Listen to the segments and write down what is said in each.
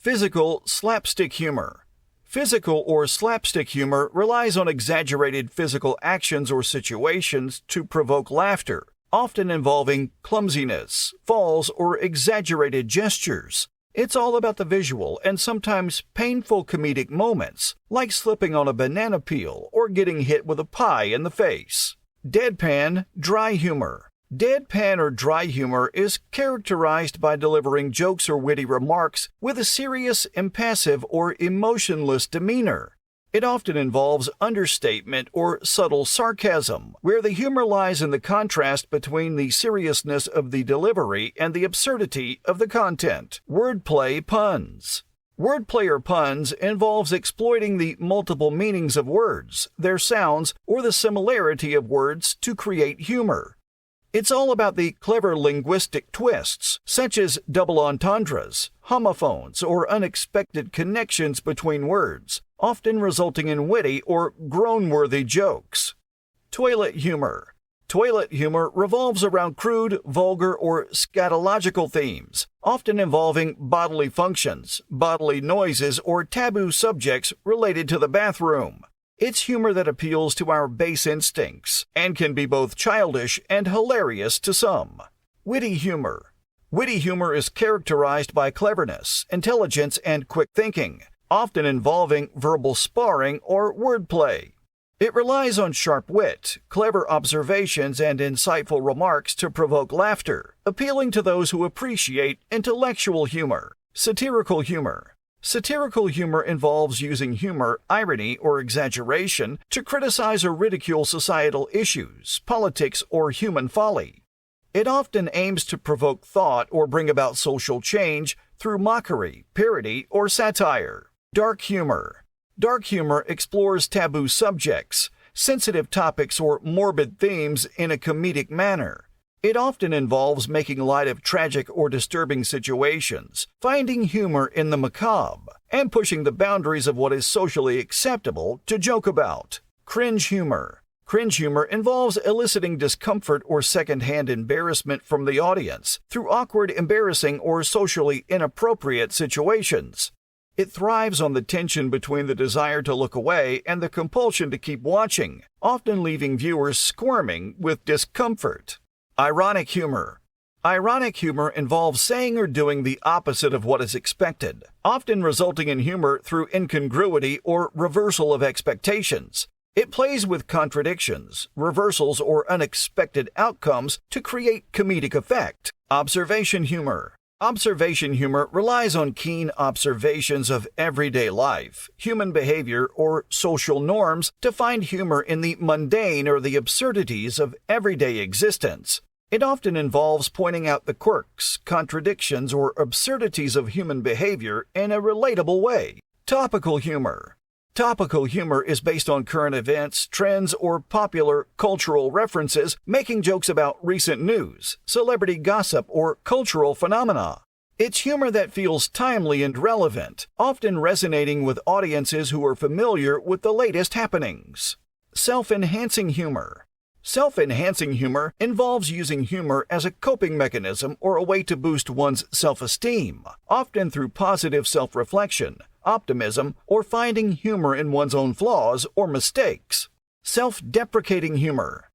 Physical slapstick humor. Physical or slapstick humor relies on exaggerated physical actions or situations to provoke laughter, often involving clumsiness, falls, or exaggerated gestures. It's all about the visual and sometimes painful comedic moments, like slipping on a banana peel or getting hit with a pie in the face. Deadpan, dry humor. Deadpan or dry humor is characterized by delivering jokes or witty remarks with a serious, impassive, or emotionless demeanor. It often involves understatement or subtle sarcasm, where the humor lies in the contrast between the seriousness of the delivery and the absurdity of the content. Wordplay puns. Wordplay or puns involves exploiting the multiple meanings of words, their sounds, or the similarity of words to create humor. It's all about the clever linguistic twists, such as double entendres, homophones, or unexpected connections between words, often resulting in witty or groan-worthy jokes. Toilet humor. Toilet humor revolves around crude, vulgar, or scatological themes, often involving bodily functions, bodily noises, or taboo subjects related to the bathroom. It's humor that appeals to our base instincts and can be both childish and hilarious to some. Witty humor. Witty humor is characterized by cleverness, intelligence, and quick thinking, often involving verbal sparring or wordplay. It relies on sharp wit, clever observations, and insightful remarks to provoke laughter, appealing to those who appreciate intellectual humor. Satirical humor. Satirical humor involves using humor, irony, or exaggeration to criticize or ridicule societal issues, politics, or human folly. It often aims to provoke thought or bring about social change through mockery, parody, or satire. Dark humor. Dark humor explores taboo subjects, sensitive topics, or morbid themes in a comedic manner. It often involves making light of tragic or disturbing situations, finding humor in the macabre, and pushing the boundaries of what is socially acceptable to joke about. Cringe humor. Cringe humor involves eliciting discomfort or secondhand embarrassment from the audience through awkward, embarrassing, or socially inappropriate situations. It thrives on the tension between the desire to look away and the compulsion to keep watching, often leaving viewers squirming with discomfort. Ironic humor. Ironic humor involves saying or doing the opposite of what is expected, often resulting in humor through incongruity or reversal of expectations. It plays with contradictions, reversals, or unexpected outcomes to create comedic effect. Observation humor. Observation humor relies on keen observations of everyday life, human behavior, or social norms to find humor in the mundane or the absurdities of everyday existence. It often involves pointing out the quirks, contradictions, or absurdities of human behavior in a relatable way. Topical humor. Topical humor is based on current events, trends, or popular cultural references, making jokes about recent news, celebrity gossip, or cultural phenomena. It's humor that feels timely and relevant, often resonating with audiences who are familiar with the latest happenings. Self-enhancing humor. Self-enhancing humor involves using humor as a coping mechanism or a way to boost one's self-esteem, often through positive self-reflection, optimism, or finding humor in one's own flaws or mistakes. Self-deprecating humor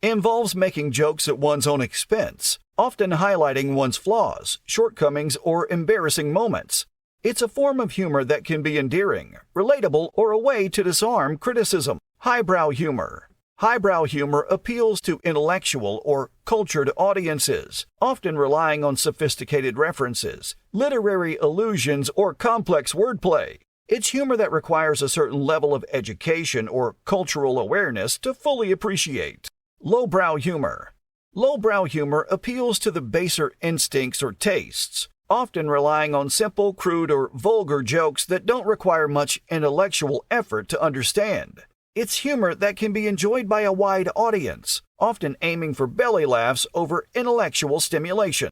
involves making jokes at one's own expense, often highlighting one's flaws, shortcomings, or embarrassing moments. It's a form of humor that can be endearing, relatable, or a way to disarm criticism. Highbrow humor. Highbrow humor appeals to intellectual or cultured audiences, often relying on sophisticated references, literary allusions, or complex wordplay. It's humor that requires a certain level of education or cultural awareness to fully appreciate. Lowbrow humor. Lowbrow humor appeals to the baser instincts or tastes, often relying on simple, crude, or vulgar jokes that don't require much intellectual effort to understand. It's humor that can be enjoyed by a wide audience, often aiming for belly laughs over intellectual stimulation.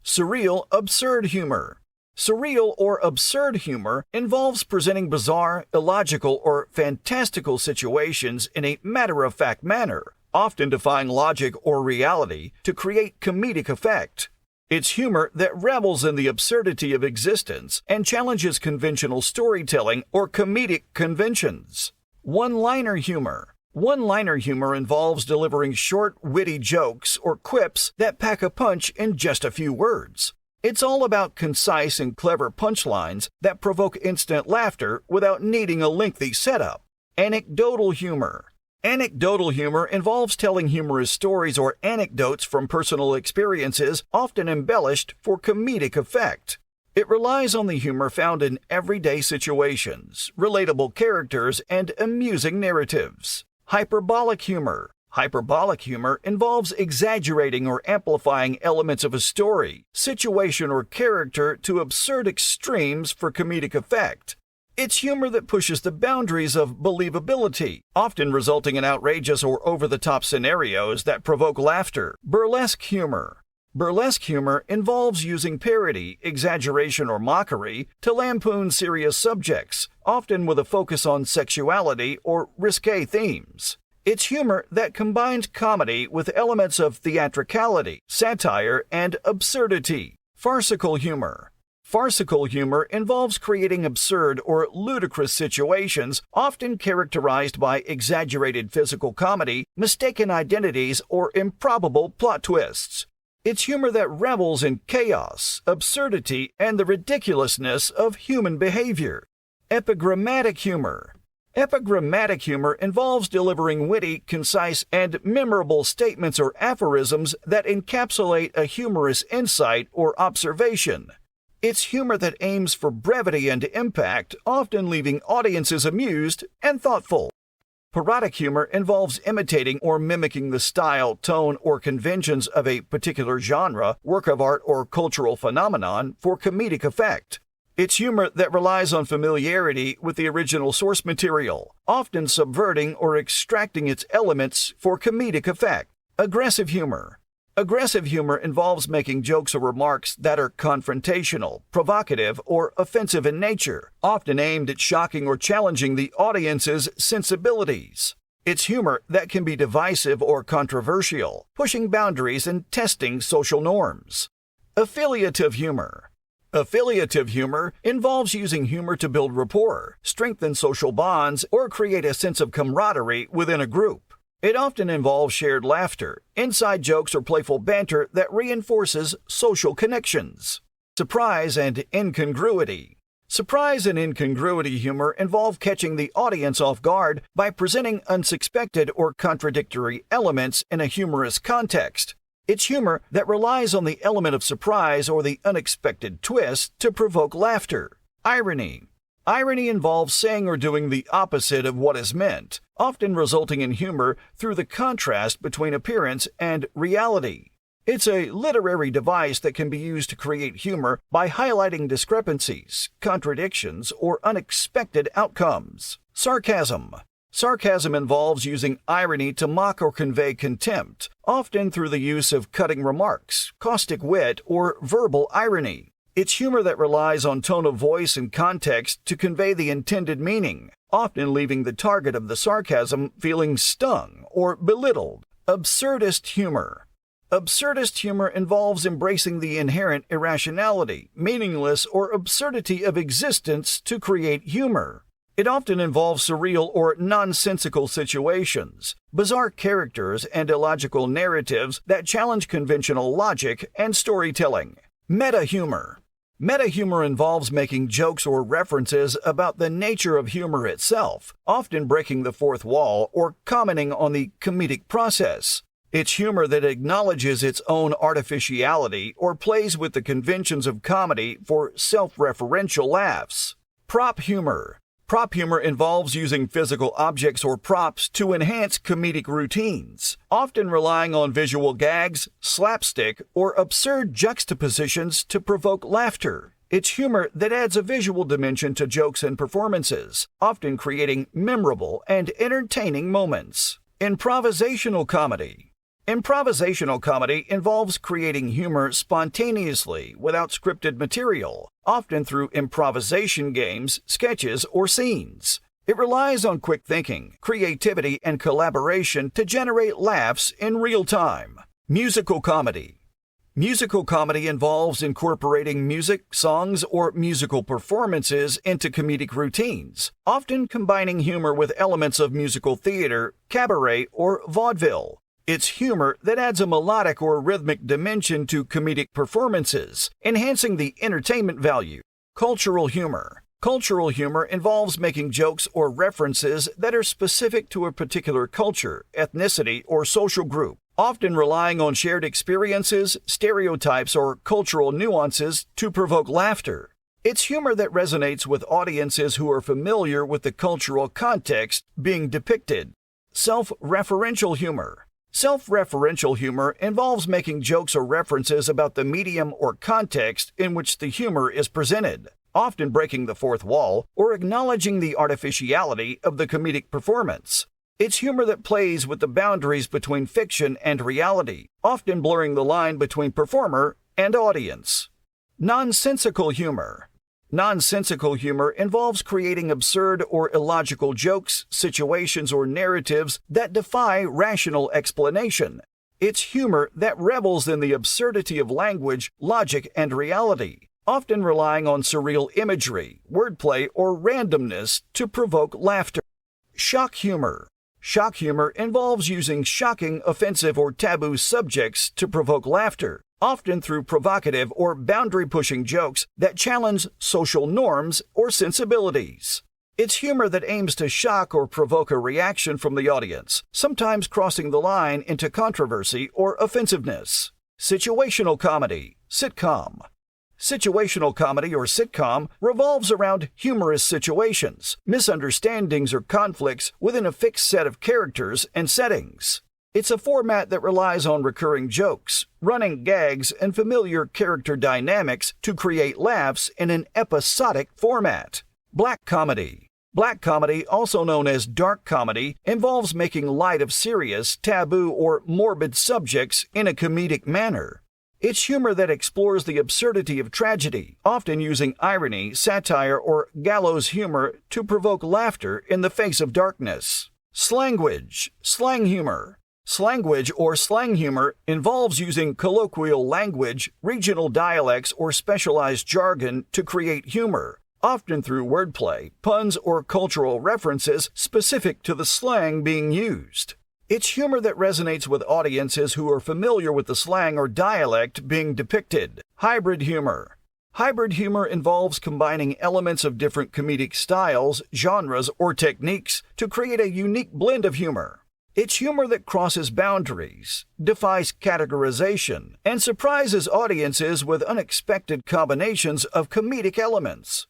Surreal absurd humor. Surreal or absurd humor involves presenting bizarre, illogical, or fantastical situations in a matter-of-fact manner, often defying logic or reality to create comedic effect. It's humor that revels in the absurdity of existence and challenges conventional storytelling or comedic conventions. One-liner humor. One-liner humor involves delivering short, witty jokes or quips that pack a punch in just a few words. It's all about concise and clever punchlines that provoke instant laughter without needing a lengthy setup. Anecdotal humor. Anecdotal humor involves telling humorous stories or anecdotes from personal experiences, often embellished for comedic effect. It relies on the humor found in everyday situations, relatable characters, and amusing narratives. Hyperbolic humor. Hyperbolic humor involves exaggerating or amplifying elements of a story, situation, or character to absurd extremes for comedic effect. It's humor that pushes the boundaries of believability, often resulting in outrageous or over-the-top scenarios that provoke laughter. Burlesque humor. Burlesque humor involves using parody, exaggeration, or mockery to lampoon serious subjects, often with a focus on sexuality or risque themes. It's humor that combines comedy with elements of theatricality, satire, and absurdity. Farcical humor. Farcical humor involves creating absurd or ludicrous situations, often characterized by exaggerated physical comedy, mistaken identities, or improbable plot twists. It's humor that revels in chaos, absurdity, and the ridiculousness of human behavior. Epigrammatic humor. Epigrammatic humor involves delivering witty, concise, and memorable statements or aphorisms that encapsulate a humorous insight or observation. It's humor that aims for brevity and impact, often leaving audiences amused and thoughtful. Parodic humor involves imitating or mimicking the style, tone, or conventions of a particular genre, work of art, or cultural phenomenon for comedic effect. It's humor that relies on familiarity with the original source material, often subverting or extracting its elements for comedic effect. Aggressive humor. Aggressive humor involves making jokes or remarks that are confrontational, provocative, or offensive in nature, often aimed at shocking or challenging the audience's sensibilities. It's humor that can be divisive or controversial, pushing boundaries and testing social norms. Affiliative humor. Affiliative humor involves using humor to build rapport, strengthen social bonds, or create a sense of camaraderie within a group. It often involves shared laughter, inside jokes, or playful banter that reinforces social connections. Surprise and incongruity. Surprise and incongruity humor involve catching the audience off guard by presenting unsuspected or contradictory elements in a humorous context. It's humor that relies on the element of surprise or the unexpected twist to provoke laughter. Irony. Irony involves saying or doing the opposite of what is meant, often resulting in humor through the contrast between appearance and reality. It's a literary device that can be used to create humor by highlighting discrepancies, contradictions, or unexpected outcomes. Sarcasm. Sarcasm involves using irony to mock or convey contempt, often through the use of cutting remarks, caustic wit, or verbal irony. It's humor that relies on tone of voice and context to convey the intended meaning, often leaving the target of the sarcasm feeling stung or belittled. Absurdist humor. Absurdist humor involves embracing the inherent irrationality, meaningless, or absurdity of existence to create humor. It often involves surreal or nonsensical situations, bizarre characters, and illogical narratives that challenge conventional logic and storytelling. Meta-humor. Meta-humor involves making jokes or references about the nature of humor itself, often breaking the fourth wall or commenting on the comedic process. It's humor that acknowledges its own artificiality or plays with the conventions of comedy for self-referential laughs. Prop humor. Prop humor involves using physical objects or props to enhance comedic routines, often relying on visual gags, slapstick, or absurd juxtapositions to provoke laughter. It's humor that adds a visual dimension to jokes and performances, often creating memorable and entertaining moments. Improvisational comedy. Improvisational comedy involves creating humor spontaneously without scripted material, often through improvisation games, sketches, or scenes. It relies on quick thinking, creativity, and collaboration to generate laughs in real time. Musical comedy. Musical comedy involves incorporating music, songs, or musical performances into comedic routines, often combining humor with elements of musical theater, cabaret, or vaudeville. It's humor that adds a melodic or rhythmic dimension to comedic performances, enhancing the entertainment value. Cultural humor. Cultural humor involves making jokes or references that are specific to a particular culture, ethnicity, or social group, often relying on shared experiences, stereotypes, or cultural nuances to provoke laughter. It's humor that resonates with audiences who are familiar with the cultural context being depicted. Self-referential humor. Self-referential humor involves making jokes or references about the medium or context in which the humor is presented, often breaking the fourth wall or acknowledging the artificiality of the comedic performance. It's humor that plays with the boundaries between fiction and reality, often blurring the line between performer and audience. Nonsensical humor. Nonsensical humor involves creating absurd or illogical jokes, situations, or narratives that defy rational explanation. It's humor that revels in the absurdity of language, logic, and reality, often relying on surreal imagery, wordplay, or randomness to provoke laughter. Shock humor. Shock humor involves using shocking, offensive, or taboo subjects to provoke laughter, often through provocative or boundary-pushing jokes that challenge social norms or sensibilities. It's humor that aims to shock or provoke a reaction from the audience, sometimes crossing the line into controversy or offensiveness. Situational comedy, sitcom. Situational comedy or sitcom revolves around humorous situations, misunderstandings, or conflicts within a fixed set of characters and settings. It's a format that relies on recurring jokes, running gags, and familiar character dynamics to create laughs in an episodic format. Black comedy. Black comedy, also known as dark comedy, involves making light of serious, taboo, or morbid subjects in a comedic manner. It's humor that explores the absurdity of tragedy, often using irony, satire, or gallows humor to provoke laughter in the face of darkness. Slangwage, slang humor. Slangwage or slang humor involves using colloquial language, regional dialects, or specialized jargon to create humor, often through wordplay, puns, or cultural references specific to the slang being used. It's humor that resonates with audiences who are familiar with the slang or dialect being depicted. Hybrid humor. Hybrid humor involves combining elements of different comedic styles, genres, or techniques to create a unique blend of humor. It's humor that crosses boundaries, defies categorization, and surprises audiences with unexpected combinations of comedic elements.